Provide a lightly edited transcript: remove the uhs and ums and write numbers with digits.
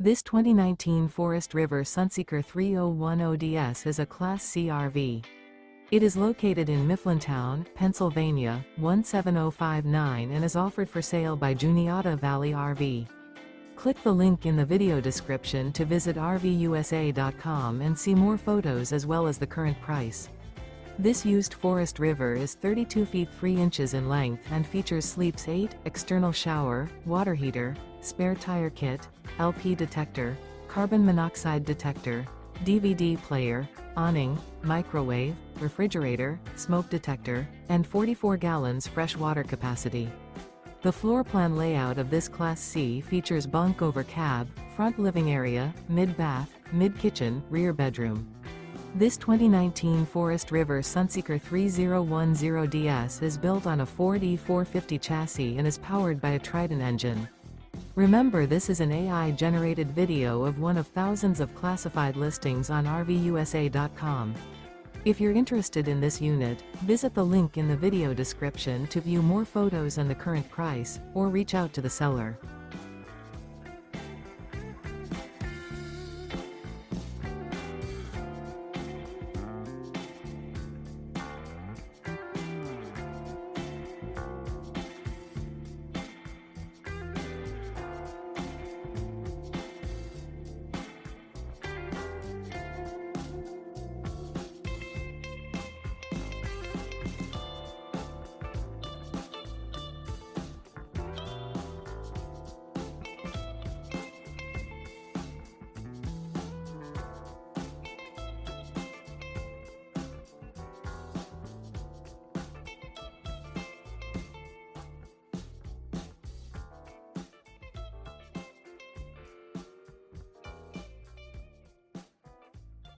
This 2019 Forest River Sunseeker 3010DS is a Class C RV. It is located in Mifflintown, Pennsylvania, 17059 and is offered for sale by Juniata Valley RV. Click the link in the video description to visit RVUSA.com and see more photos as well as the current price. This used Forest River is 32 feet 3 inches in length and features sleeps 8, external shower, water heater, spare tire kit, LP detector, carbon monoxide detector, DVD player, awning, microwave, refrigerator, smoke detector, and 44 gallons fresh water capacity. The floor plan layout of this Class C features bunk over cab, front living area, mid-bath, mid-kitchen, rear bedroom. This 2019 Forest River Sunseeker 3010DS is built on a Ford E450 chassis and is powered by a Triton engine. Remember, this is an AI-generated video of one of thousands of classified listings on RVUSA.com. If you're interested in this unit, visit the link in the video description to view more photos and the current price, or reach out to the seller.